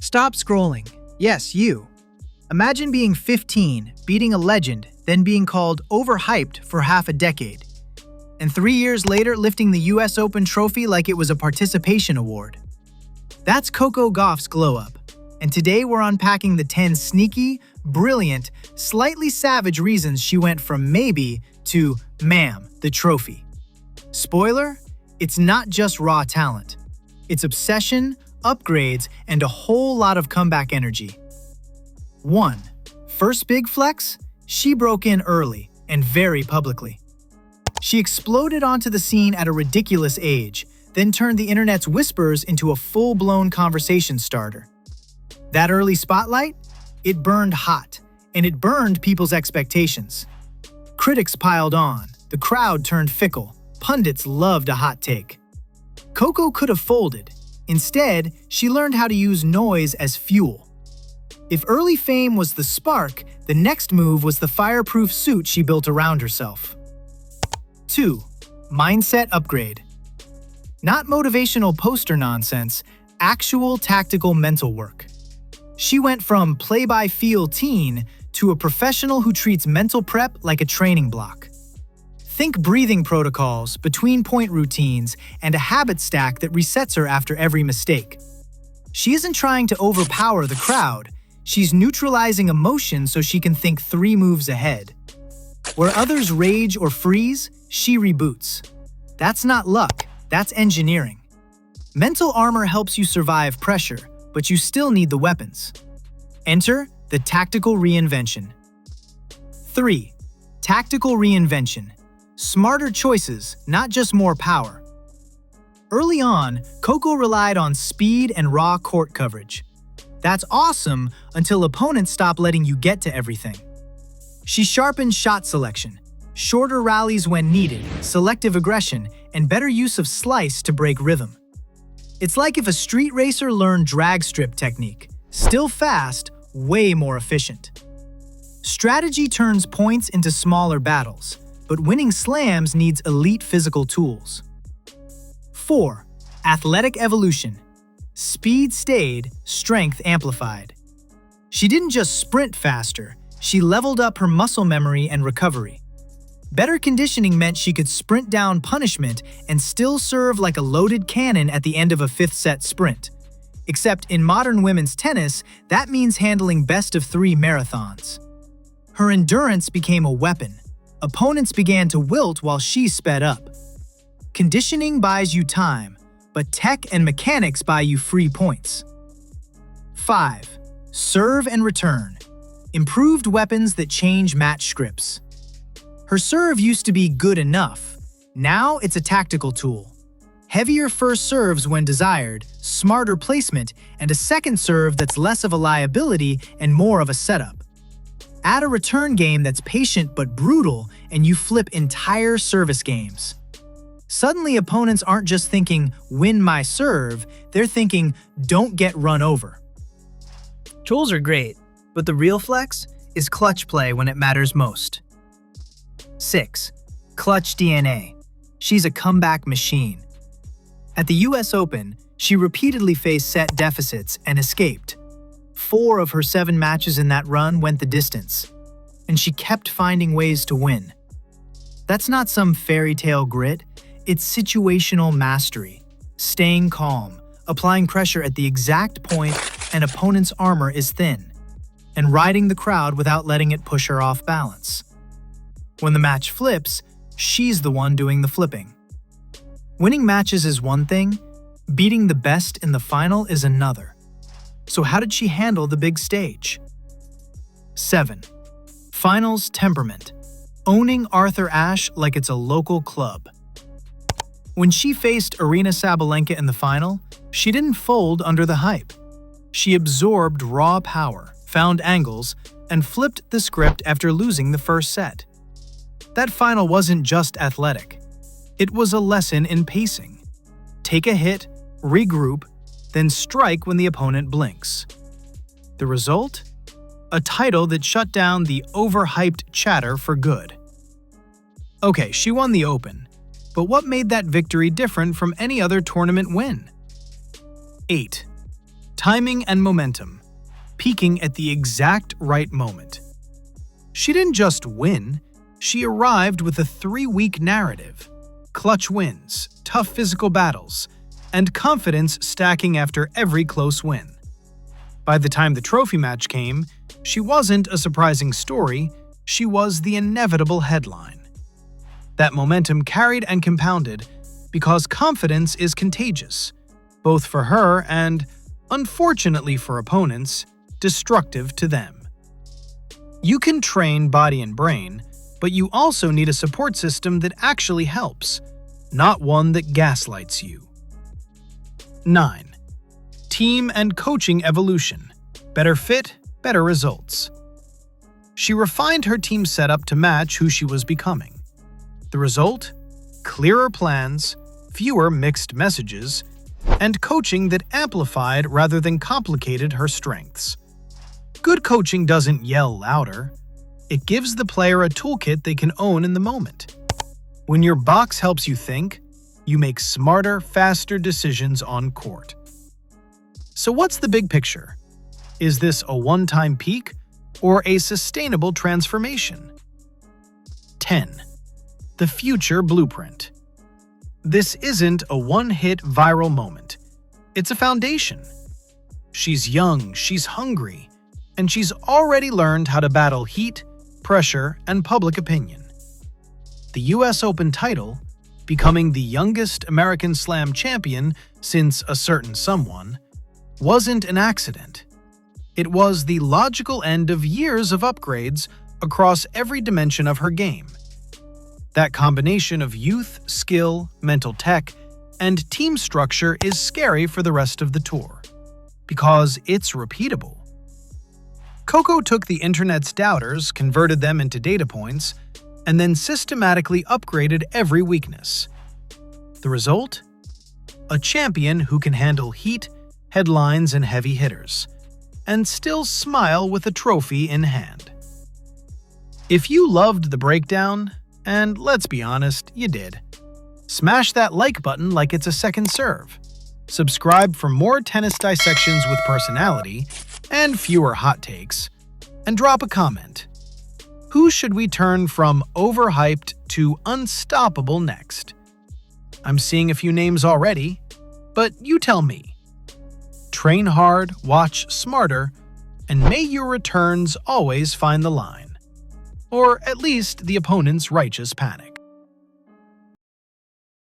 Stop scrolling. Yes, you. Imagine being 15, beating a legend, then being called overhyped for half a decade. And 3 years later, lifting the US Open trophy like it was a participation award. That's Coco Gauff's glow-up. And today we're unpacking the 10 sneaky, brilliant, slightly savage reasons she went from maybe to ma'am, the trophy. Spoiler, it's not just raw talent. It's obsession, upgrades, and a whole lot of comeback energy. 1. First big flex? She broke in early and very publicly. She exploded onto the scene at a ridiculous age, then turned the internet's whispers into a full-blown conversation starter. That early spotlight? It burned hot, and it burned people's expectations. Critics piled on, the crowd turned fickle, pundits loved a hot take. Coco could have folded. Instead, she learned how to use noise as fuel. If early fame was the spark, the next move was the fireproof suit she built around herself. 2. Mindset upgrade. Not motivational poster nonsense, actual tactical mental work. She went from play-by-feel teen to a professional who treats mental prep like a training block. Think breathing protocols, between-point routines, and a habit stack that resets her after every mistake. She isn't trying to overpower the crowd. She's neutralizing emotion so she can think 3 moves ahead. Where others rage or freeze, she reboots. That's not luck, that's engineering. Mental armor helps you survive pressure, but you still need the weapons. Enter the tactical reinvention. 3. Tactical reinvention. Smarter choices, not just more power. Early on, Coco relied on speed and raw court coverage. That's awesome until opponents stop letting you get to everything. She sharpened shot selection, shorter rallies when needed, selective aggression, and better use of slice to break rhythm. It's like if a street racer learned drag strip technique. Still fast, way more efficient. Strategy turns points into smaller battles, but winning slams needs elite physical tools. 4. Athletic evolution. Speed stayed, strength amplified. She didn't just sprint faster, she leveled up her muscle memory and recovery. Better conditioning meant she could sprint down punishment and still serve like a loaded cannon at the end of a 5th set sprint. Except in modern women's tennis, that means handling best-of-3 marathons. Her endurance became a weapon. Opponents began to wilt while she sped up. Conditioning buys you time, but tech and mechanics buy you free points. 5. Serve and return. Improved weapons that change match scripts. Her serve used to be good enough. Now it's a tactical tool. Heavier first serves when desired, smarter placement, and a second serve that's less of a liability and more of a setup. Add a return game that's patient but brutal, and you flip entire service games. Suddenly, opponents aren't just thinking, win my serve, they're thinking, don't get run over. Tools are great, but the real flex is clutch play when it matters most. 6. Clutch DNA. She's a comeback machine. At the US Open, she repeatedly faced set deficits and escaped. 4 of her 7 matches in that run went the distance, and she kept finding ways to win. That's not some fairy tale grit, it's situational mastery. Staying calm, applying pressure at the exact point an opponent's armor is thin, and riding the crowd without letting it push her off balance. When the match flips, she's the one doing the flipping. Winning matches is one thing, beating the best in the final is another. So how did she handle the big stage? 7. Finals temperament. Owning Arthur Ashe like it's a local club. When she faced Aryna Sabalenka in the final, she didn't fold under the hype. She absorbed raw power, found angles, and flipped the script after losing the first set. That final wasn't just athletic. It was a lesson in pacing. Take a hit, regroup, then strike when the opponent blinks. The result? A title that shut down the overhyped chatter for good. Okay, she won the Open, but what made that victory different from any other tournament win? 8. Timing and momentum, peaking at the exact right moment. She didn't just win, she arrived with a 3-week narrative. Clutch wins, tough physical battles, and confidence stacking after every close win. By the time the trophy match came, she wasn't a surprising story, she was the inevitable headline. That momentum carried and compounded because confidence is contagious, both for her and, unfortunately for opponents, destructive to them. You can train body and brain, but you also need a support system that actually helps, not one that gaslights you. 9. Team and coaching evolution. Better fit, better results. She refined her team setup to match who she was becoming. The result? Clearer plans, fewer mixed messages, and coaching that amplified rather than complicated her strengths. Good coaching doesn't yell louder. It gives the player a toolkit they can own in the moment. When your box helps you think, you make smarter, faster decisions on court. So what's the big picture? Is this a one-time peak or a sustainable transformation? 10. The future blueprint. This isn't a one-hit viral moment. It's a foundation. She's young, she's hungry, and she's already learned how to battle heat, pressure, and public opinion. The US Open title, becoming the youngest American Slam champion since a certain someone, wasn't an accident. It was the logical end of years of upgrades across every dimension of her game. That combination of youth, skill, mental tech, and team structure is scary for the rest of the tour, because it's repeatable. Coco took the internet's doubters, converted them into data points, and then systematically upgraded every weakness. The result? A champion who can handle heat, headlines, and heavy hitters, and still smile with a trophy in hand. If you loved the breakdown, and let's be honest, you did, smash that like button like it's a second serve. Subscribe for more tennis dissections with personality and fewer hot takes, and drop a comment. Who should we turn from overhyped to unstoppable next? I'm seeing a few names already, but you tell me. Train hard, watch smarter, and may your returns always find the line. Or at least the opponent's righteous panic.